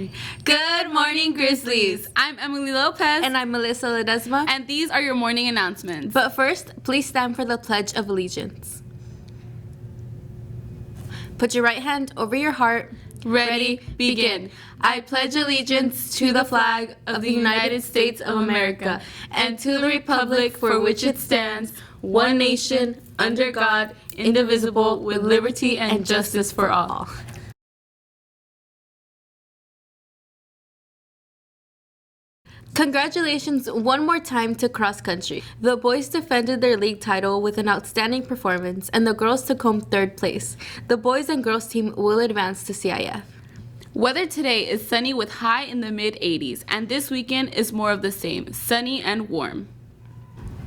3. Good morning, Grizzlies. I'm Emily Lopez. And I'm Melissa Ledesma. And these are your morning announcements. But first, please stand for the Pledge of Allegiance. Put your right hand over your heart. Ready, begin. I pledge allegiance to the flag of the United States of America and to the republic for which it stands, one nation, under God, indivisible, with liberty and justice for all. Congratulations one more time to cross country. The boys defended their league title with an outstanding performance, and the girls took home third place. The boys and girls team will advance to CIF. Weather today is sunny with high in the mid-80s, and this weekend is more of the same, sunny and warm.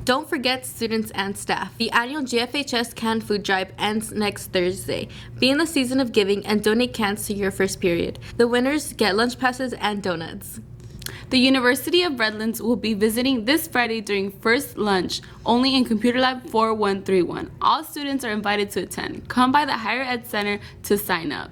Don't forget students and staff. The annual GFHS canned food drive ends next Thursday. Be in the season of giving and donate cans to your first period. The winners get lunch passes and donuts. The University of Redlands will be visiting this Friday during first lunch, only in Computer Lab 4131. All students are invited to attend. Come by the Higher Ed Center to sign up.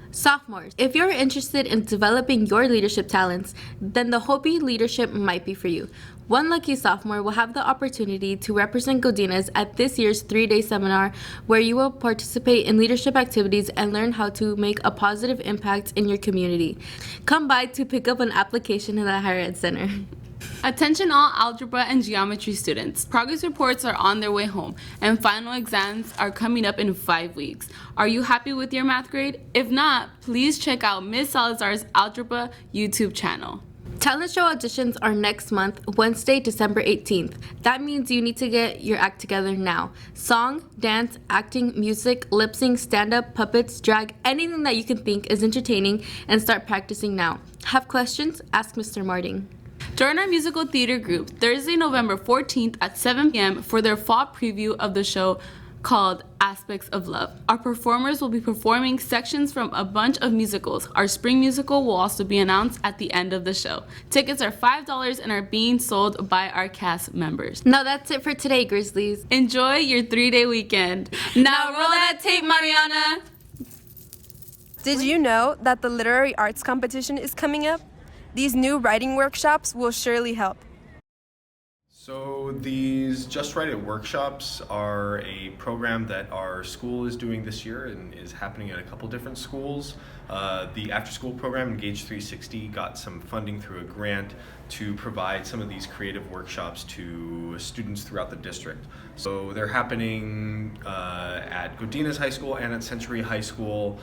Sophomores, if you're interested in developing your leadership talents, then the Hopi Leadership might be for you. One lucky sophomore will have the opportunity to represent Godinez at this year's 3-day seminar, where you will participate in leadership activities and learn how to make a positive impact in your community. Come by to pick up an application in the Higher Ed Center. Attention all algebra and geometry students. Progress reports are on their way home, and final exams are coming up in 5 weeks. Are you happy with your math grade? If not, please check out Ms. Salazar's Algebra YouTube channel. Talent show auditions are next month, Wednesday, December 18th. That means you need to get your act together now. Song, dance, acting, music, lip sync, stand-up, puppets, drag, anything that you can think is entertaining, and start practicing now. Have questions? Ask Mr. Marting. Join our musical theater group Thursday, November 14th at 7 p.m. for their fall preview of the show called Aspects of Love. Our performers will be performing sections from a bunch of musicals. Our spring musical will also be announced at the end of the show. Tickets are $5 and are being sold by our cast members. Now that's it for today, Grizzlies. Enjoy your 3-day weekend. Now roll that tape, Mariana! Did you know that the literary arts competition is coming up? These new writing workshops will surely help. So these Just Write It workshops are a program that our school is doing this year and is happening at a couple different schools. The after-school program, Engage 360, got some funding through a grant to provide some of these creative workshops to students throughout the district. So they're happening at Godinez High School and at Century High School.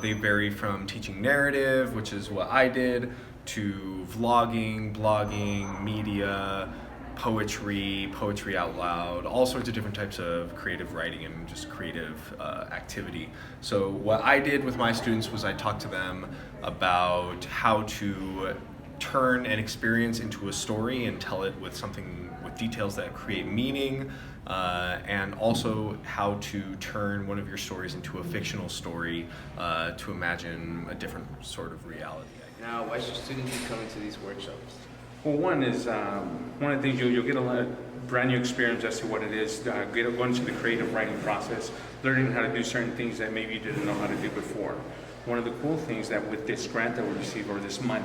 They vary from teaching narrative, which is what I did, to vlogging, blogging, media, poetry out loud, all sorts of different types of creative writing and just creative activity. So what I did with my students was I talked to them about how to turn an experience into a story and tell it with details that create meaning, and also how to turn one of your stories into a fictional story to imagine a different sort of reality. Now, why should students be coming to these workshops? Well, one is one of the things you'll get a brand new experience as to what it is, going into the creative writing process, learning how to do certain things that maybe you didn't know how to do before. One of the cool things that with this grant that we receive or this money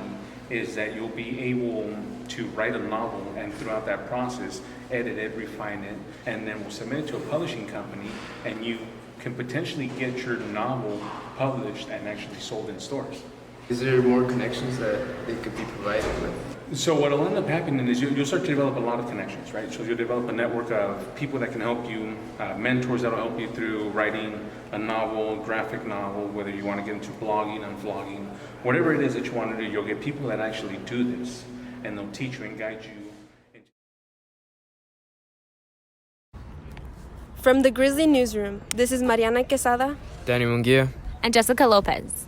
is that you'll be able to write a novel and throughout that process, edit it, refine it, and then we'll submit it to a publishing company and you can potentially get your novel published and actually sold in stores. Is there more connections that they could be provided with? So what will end up happening is you'll start to develop a lot of connections, right? So you'll develop a network of people that can help you, mentors that will help you through writing a novel, graphic novel, whether you want to get into blogging and vlogging, whatever it is that you want to do, you'll get people that actually do this, and they'll teach you and guide you. From the Grizzly Newsroom, this is Mariana Quesada, Danny Munguia, and Jessica Lopez.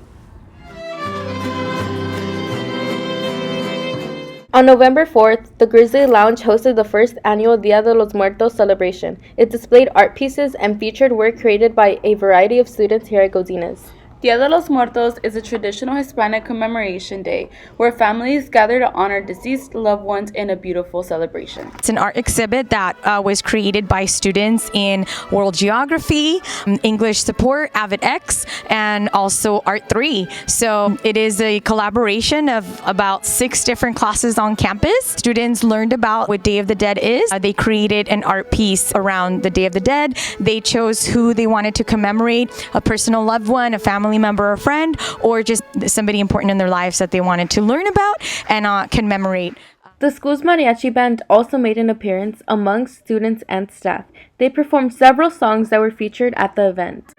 On November 4th, the Grizzly Lounge hosted the first annual Dia de los Muertos celebration. It displayed art pieces and featured work created by a variety of students here at Godinez. Dia de los Muertos is a traditional Hispanic commemoration day where families gather to honor deceased loved ones in a beautiful celebration. It's an art exhibit that was created by students in World Geography, English Support, AvidX, and also Art 3. So it is a collaboration of about 6 different classes on campus. Students learned about what Day of the Dead is. They created an art piece around the Day of the Dead. They chose who they wanted to commemorate, a personal loved one, a family member or friend, or just somebody important in their lives that they wanted to learn about and commemorate. The school's mariachi band also made an appearance amongst students and staff. They performed several songs that were featured at the event.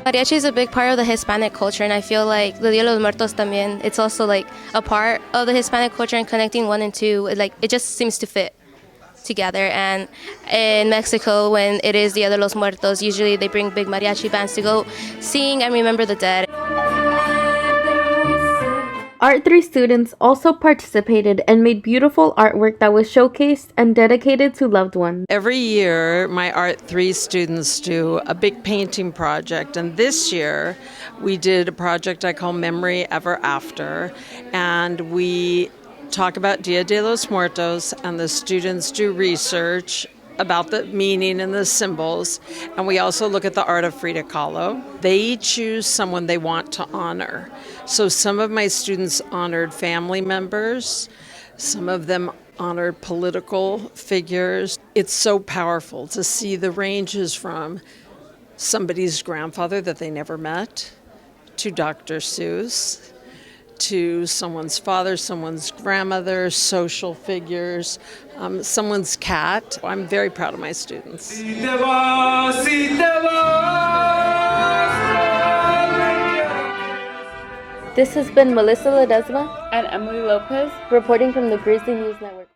Mariachi is a big part of the Hispanic culture, and I feel like the Dia de los Muertos también, it's also like a part of the Hispanic culture, and connecting 1 and 2, it just seems to fit together. And in Mexico, when it is Dia de los Muertos, usually they bring big mariachi bands to go sing and remember the dead. Art 3 students also participated and made beautiful artwork that was showcased and dedicated to loved ones. Every year, my Art 3 students do a big painting project, and this year we did a project I call Memory Ever After, and we talk about Dia de los Muertos, and the students do research about the meaning and the symbols, and we also look at the art of Frida Kahlo. They choose someone they want to honor. So some of my students honored family members, some of them honored political figures. It's so powerful to see the ranges from somebody's grandfather that they never met, to Dr. Seuss, to someone's father, someone's grandmother, social figures, someone's cat. I'm very proud of my students. This has been Melissa Ledesma And Emily Lopez. reporting from the Grizzly News Network.